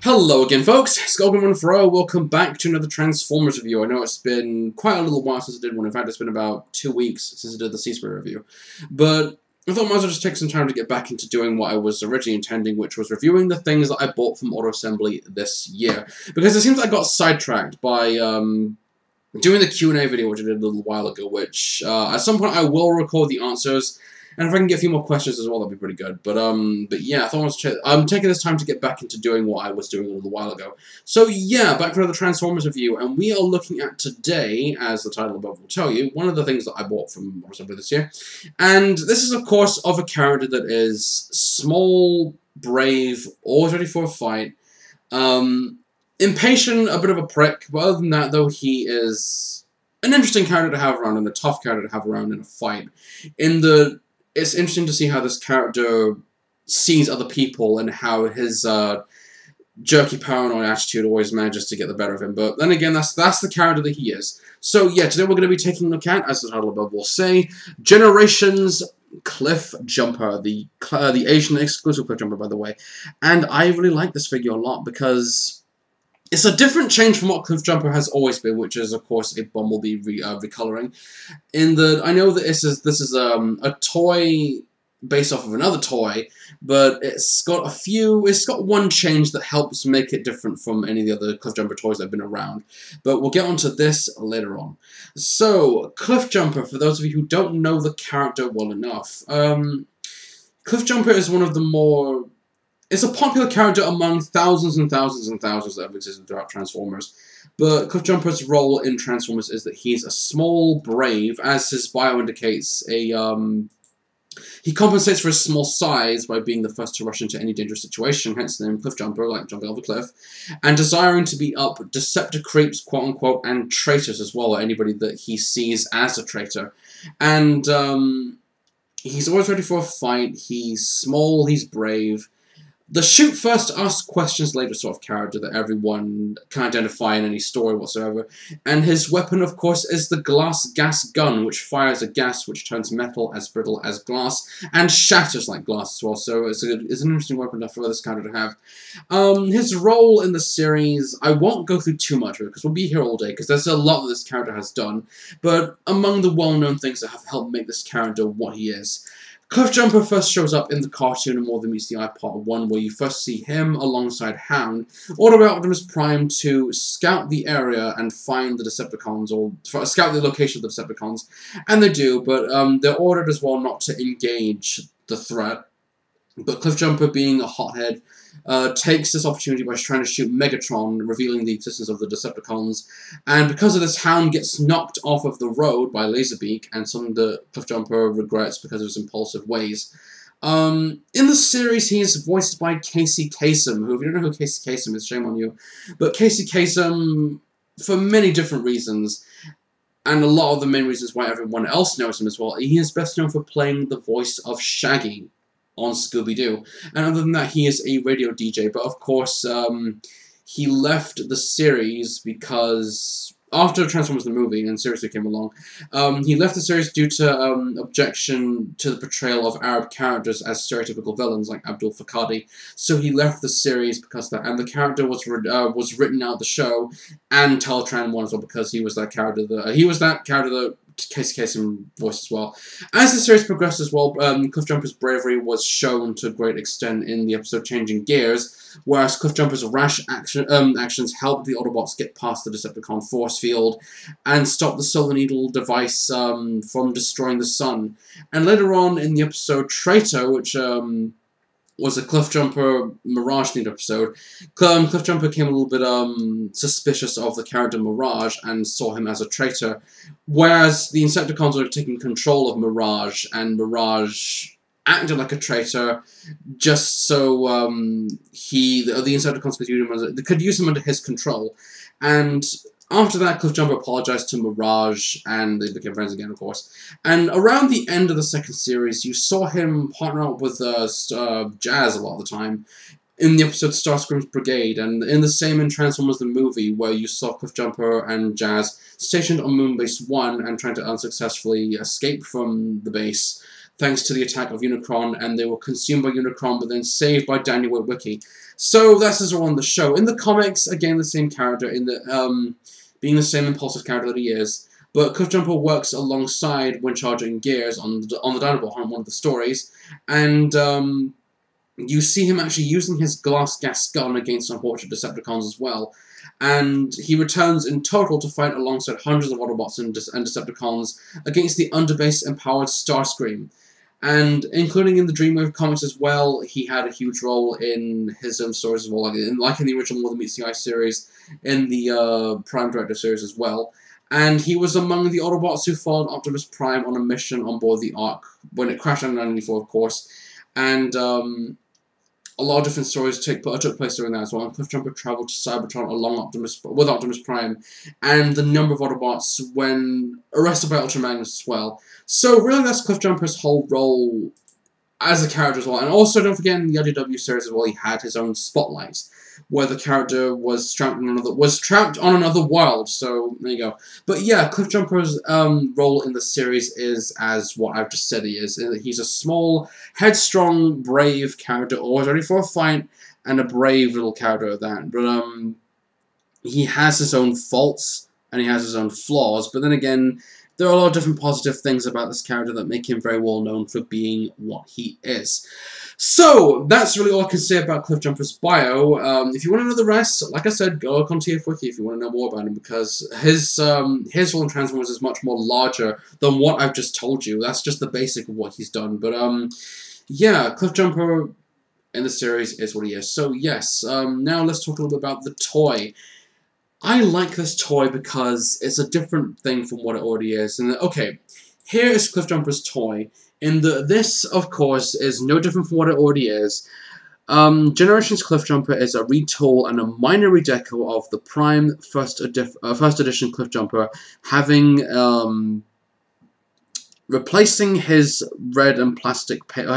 Hello again, folks. Skullgrim140. Welcome back to another Transformers review. I know it's been quite a little while since I did one. In fact, it's been about 2 weeks since I did the Seaspray review. But I thought I might as well just take some time to get back into doing what I was originally intending, which was reviewing the things that I bought from Auto Assembly this year. Because it seems like I got sidetracked by doing the Q&A video, which I did a little while ago, which at some point I will record the answers. And if I can get a few more questions as well, that'd be pretty good. But yeah, I thought I'm taking this time to get back into doing what I was doing a little while ago. So yeah, back for another Transformers review, and we are looking at today, as the title above will tell you, one of the things that I bought from Auto this year. And this is, of course, of a character that is small, brave, always ready for a fight, impatient, a bit of a prick, but other than that, though, he is an interesting character to have around and a tough character to have around in a fight. It's interesting to see how this character sees other people and how his jerky, paranoid attitude always manages to get the better of him. But then again, that's the character that he is. So yeah, today we're going to be taking a look at, as the title above will say, Generations Cliffjumper, the Asian Exclusive Cliffjumper, by the way. And I really like this figure a lot because it's a different change from what Cliffjumper has always been, which is, of course, a Bumblebee recoloring. I know that this is a toy based off of another toy, but it's got one change that helps make it different from any of the other Cliffjumper toys that have been around. But we'll get onto this later on. So, Cliffjumper, for those of you who don't know the character well enough, Cliffjumper is one of the more... It's a popular character among thousands and thousands and thousands that have existed throughout Transformers. But Cliffjumper's role in Transformers is that he's a small, brave, as his bio indicates, he compensates for his small size by being the first to rush into any dangerous situation, hence the name Cliffjumper, like jumping off a cliff, and desiring to beat up Deceptor creeps, quote-unquote, and traitors as well, or anybody that he sees as a traitor. And he's always ready for a fight, he's small, he's brave. The shoot first, ask questions later sort of character that everyone can identify in any story whatsoever. And his weapon, of course, is the glass gas gun, which fires a gas which turns metal as brittle as glass and shatters like glass as well. So it's an interesting weapon for this character to have. His role in the series, I won't go through too much of it because we'll be here all day because there's a lot that this character has done. But among the well-known things that have helped make this character what he is, Cliffjumper first shows up in the cartoon in More Than Meets the Eye Part 1, where you first see him alongside Hound, order Optimus Prime to scout the area and find the Decepticons, or scout the location of the Decepticons, and they do, but they're ordered as well not to engage the threat. But Cliffjumper, being a hothead, takes this opportunity by trying to shoot Megatron, revealing the existence of the Decepticons. And because of this, Hound gets knocked off of the road by Laserbeak, and something that Cliffjumper regrets because of his impulsive ways. In the series, he is voiced by Casey Kasem, who, if you don't know who Casey Kasem is, shame on you. But Casey Kasem, for many different reasons, and a lot of the main reasons why everyone else knows him as well, he is best known for playing the voice of Shaggy on Scooby-Doo. And other than that, he is a radio DJ. But of course, he left the series because after Transformers the movie and seriously came along, he left the series due to objection to the portrayal of Arab characters as stereotypical villains like Abdul Fakadi. So he left the series because of that, and the character was written out of the show and Teletran 1 as well, because he was that character that Casey Kasem voice as well. As the series progressed as well, Cliffjumper's bravery was shown to a great extent in the episode Changing Gears, whereas Cliffjumper's rash actions helped the Autobots get past the Decepticon force field and stop the Solar Needle device from destroying the sun. And later on in the episode Traitor, which was a Cliffjumper Mirage-themed episode, Cliffjumper came a little bit suspicious of the character Mirage and saw him as a traitor, whereas the Insecticons were taking control of Mirage, and Mirage acted like a traitor just so the Insecticons could use him under his control. And after that, Cliffjumper apologized to Mirage, and they became friends again, of course. And around the end of the second series, you saw him partner up with Jazz a lot of the time in the episode Starscream's Brigade, and in the same in Transformers the movie, where you saw Cliffjumper and Jazz stationed on Moonbase 1 and trying to unsuccessfully escape from the base. thanks to the attack of Unicron, and they were consumed by Unicron, but then saved by Daniel Witwicky. So that's as well on the show. In the comics, again, the same character, in the being the same impulsive character that he is, but Cliffjumper works alongside Windcharger and Gears on the Dinobot on one of the stories, and you see him actually using his glass gas gun against unfortunate Decepticons as well. And he returns in total to fight alongside hundreds of Autobots and Decepticons against the underbase empowered Starscream. And including in the Dreamwave comics as well, he had a huge role in his own stories as well, like in the original More Than Meets the Eye series, in the Prime Director series as well. And he was among the Autobots who followed Optimus Prime on a mission on board the Ark, when it crashed on 94, of course. And a lot of different stories took place during that as well. And Cliffjumper traveled to Cybertron with Optimus Prime, and the number of Autobots when arrested by Ultra Magnus as well. So really, that's Cliffjumper's whole role as a character as well. And also, don't forget, in the IDW series as well, he had his own spotlights, where the character was trapped on another world. So there you go. But yeah, Cliffjumper's role in the series is as what I've just said he is. He's a small, headstrong, brave character, always ready for a fight, and a brave little character at that. But he has his own faults and he has his own flaws. But then again, there are a lot of different positive things about this character that make him very well known for being what he is. So, that's really all I can say about Cliffjumper's bio. If you want to know the rest, like I said, go look on TF Wiki if you want to know more about him, because his role in Transformers is much more larger than what I've just told you. That's just the basic of what he's done. But, yeah, Cliffjumper in the series is what he is. So, yes, now let's talk a little bit about the toy. I like this toy because it's a different thing from what it already is. And okay, here is Cliffjumper's toy. And this, of course, is no different from what it already is. Generations Cliffjumper is a retool and a minor redeco of the Prime first edition Cliffjumper, having replacing his red plastic paint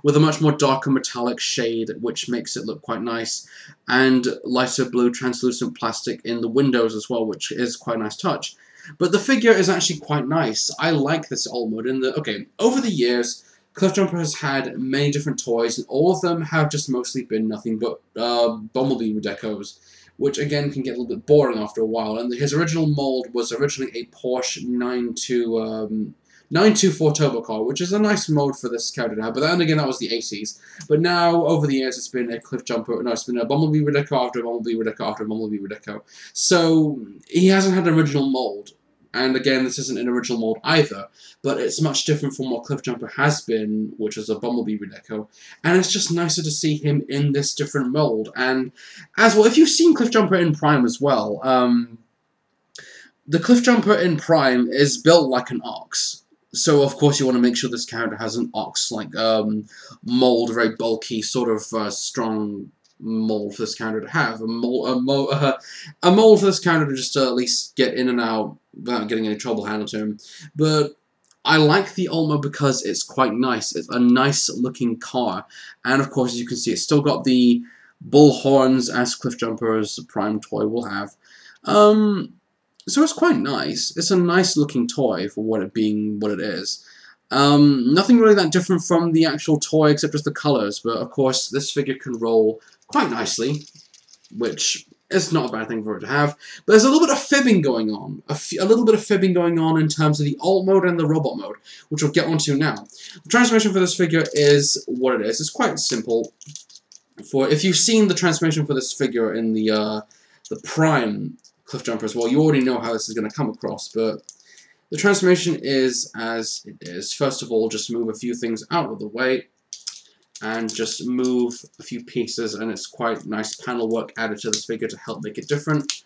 with a much more darker metallic shade, which makes it look quite nice, and lighter blue translucent plastic in the windows as well, which is quite a nice touch. But the figure is actually quite nice. I like this alt mode. Over the years, Cliffjumper has had many different toys, and all of them have just mostly been nothing but Bumblebee redecos, which again can get a little bit boring after a while. And his original mold was originally a Porsche 924 turbo car, which is a nice mode for this character to have. But then again, that was the 80s. But now, over the years, it's been a Cliffjumper. No, it's been a Bumblebee redeco after a Bumblebee redeco after a Bumblebee redeco. So he hasn't had an original mold. And again, this isn't an original mold either, but it's much different from what Cliffjumper has been, which is a Bumblebee redeco. And it's just nicer to see him in this different mold. And as well, if you've seen Cliffjumper in Prime as well, the Cliffjumper in Prime is built like an ox. So of course you want to make sure this character has an ox-like mold, a very bulky, sort of strong mold for this character to have. A mold for this character to just at least get in and out without getting any trouble handled to him. But I like the alt mode because it's quite nice. It's a nice looking car. And of course, as you can see, it's still got the bull horns as Cliffjumper's Prime toy will have. So it's quite nice. It's a nice looking toy for what it being what it is. Nothing really that different from the actual toy except just the colours. But of course, this figure can roll quite nicely, which is not a bad thing for it to have. But there's a little bit of fibbing going on. A little bit of fibbing going on in terms of the alt mode and the robot mode, which we'll get onto now. The transformation for this figure is what it is. It's quite simple. If you've seen the transformation for this figure in the Prime Cliffjumper as well, you already know how this is going to come across. But the transformation is as it is. First of all, just move a few things out of the way, and just move a few pieces, and it's quite nice panel work added to this figure to help make it different.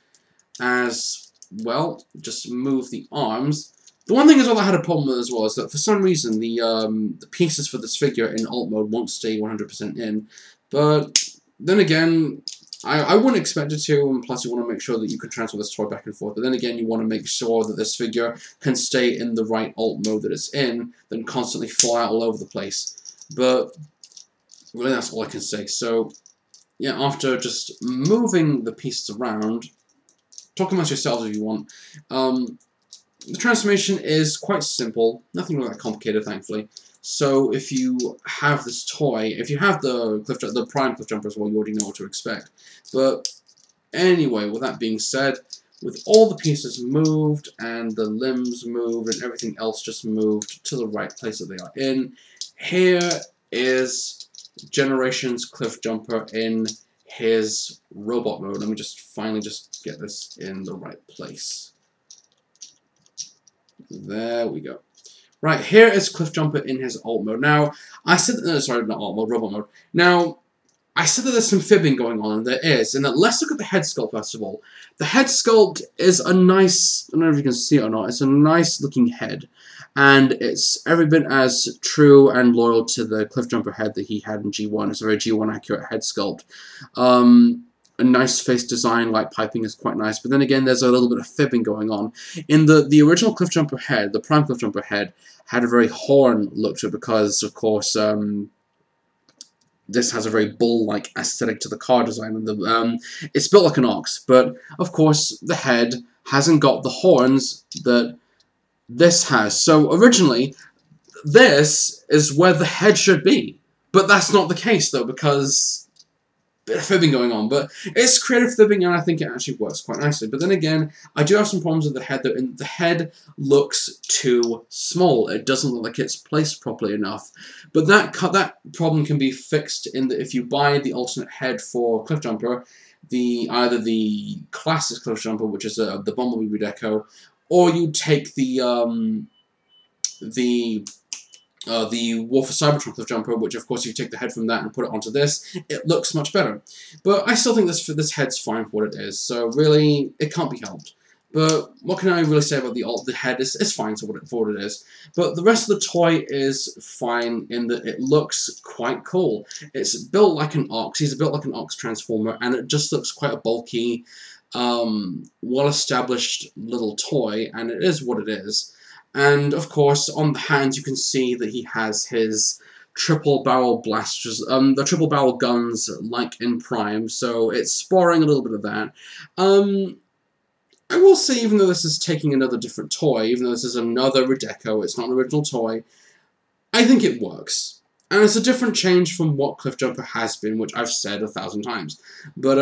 As well, just move the arms. The one thing as well I had a problem with as well is that for some reason the pieces for this figure in alt mode won't stay 100% in. But then again, I wouldn't expect it to, and plus you want to make sure that you can transfer this toy back and forth. But then again, you want to make sure that this figure can stay in the right alt mode that it's in, than constantly fly out all over the place. But really, that's all I can say. So, yeah, after just moving the pieces around, talk amongst yourselves if you want, the transformation is quite simple, nothing really that complicated, thankfully. So if you have this toy, if you have the Prime Cliffjumper as well, you already know what to expect. But anyway, with that being said, with all the pieces moved and the limbs moved and everything else just moved to the right place that they are in, here is Generations Cliffjumper in his robot mode. Let me just finally just get this in the right place. There we go. Right, here is Cliffjumper in his alt mode. Now, I said, sorry, not alt mode, robot mode. Now, I said that there's some fibbing going on, and there is. And let's look at the head sculpt first of all. The head sculpt is a nice, I don't know if you can see it or not, it's a nice looking head. And it's every bit as true and loyal to the Cliffjumper head that he had in G1. It's a very G1 accurate head sculpt. A nice face design, like piping is quite nice, but then again there's a little bit of fibbing going on. In the original Cliffjumper head, the Prime Cliffjumper head, had a very horn look to it because, of course, this has a very bull-like aesthetic to the car design, and it's built like an ox, but of course the head hasn't got the horns that this has. So originally, this is where the head should be, but that's not the case though, because bit of fibbing going on, but it's creative fibbing and I think it actually works quite nicely. But then again, I do have some problems with the head, though, and the head looks too small. It doesn't look like it's placed properly enough. But that problem can be fixed in that if you buy the alternate head for Cliffjumper, either the classic Cliffjumper, which is the Bumblebee redeco, or you take the War for Cybertron Cliffjumper, which of course if you take the head from that and put it onto this, it looks much better. But I still think this head's fine for what it is, so really, it can't be helped. But what can I really say about the head? It's fine for what it is. But the rest of the toy is fine in that it looks quite cool. It's built like an ox, he's built like an ox transformer, and it just looks quite a bulky, well-established little toy, and it is what it is. And, of course, on the hands you can see that he has his triple barrel blasters, the triple barrel guns like in Prime, so it's spoiling a little bit of that. I will say, even though this is taking another different toy, even though this is another redeco, it's not an original toy, I think it works. And it's a different change from what Cliffjumper has been, which I've said 1,000 times. But,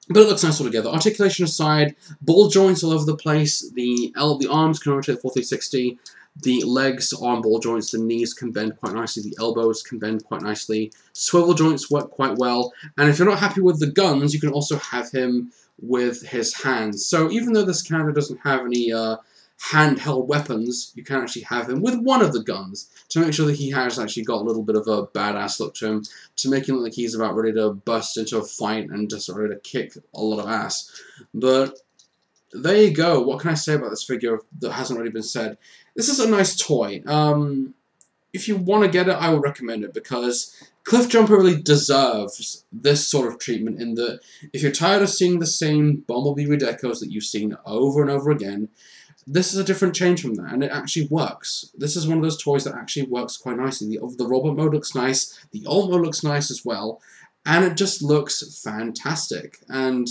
but it looks nice altogether. Articulation aside, ball joints all over the place. The arms can rotate 460. The legs are on ball joints. The knees can bend quite nicely. The elbows can bend quite nicely. Swivel joints work quite well. And if you're not happy with the guns, you can also have him with his hands. So even though this character doesn't have any handheld weapons, you can actually have him with one of the guns to make sure that he has actually got a little bit of a badass look to him, to make him look like he's about ready to bust into a fight and just ready to kick a lot of ass. But there you go. What can I say about this figure that hasn't already been said? This is a nice toy. If you want to get it, I would recommend it, because Cliffjumper really deserves this sort of treatment, in that if you're tired of seeing the same Bumblebee redecos that you've seen over and over again, this is a different change from that, and it actually works. This is one of those toys that actually works quite nicely. The robot mode looks nice, the alt mode looks nice as well, and it just looks fantastic. And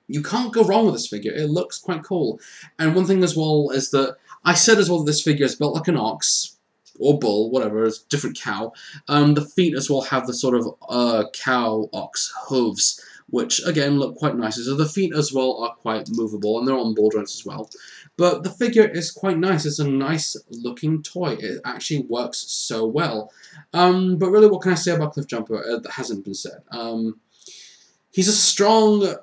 you can't go wrong with this figure. It looks quite cool. And one thing as well is that I said as well that this figure is built like an ox, or bull, whatever, it's a different cow. The feet as well have the sort of cow-ox hooves, which again look quite nice. So the feet as well are quite movable, and they're on ball joints as well. But the figure is quite nice. It's a nice looking toy. It actually works so well. But really, what can I say about Cliffjumper that hasn't been said? He's a strong,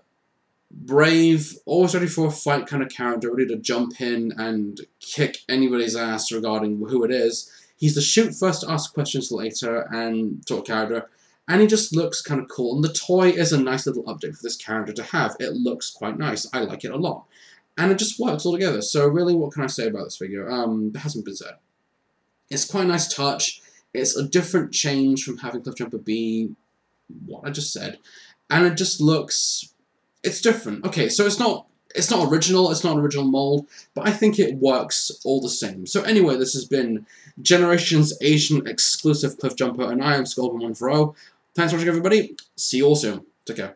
brave, always ready for a fight kind of character, ready to jump in and kick anybody's ass regarding who it is. He's the shoot first, ask questions later, and sort of character. And he just looks kind of cool. And the toy is a nice little update for this character to have. It looks quite nice. I like it a lot. And it just works all together. So really, what can I say about this figure? It hasn't been said. It's quite a nice touch. It's a different change from having Cliffjumper be what I just said. And it just looks... it's different. Okay, so it's not original, it's not an original mold, but I think it works all the same. So anyway, this has been Generations Asian Exclusive Cliffjumper, and I am Skullman Monfro. Thanks for watching, everybody. See you all soon. Take care.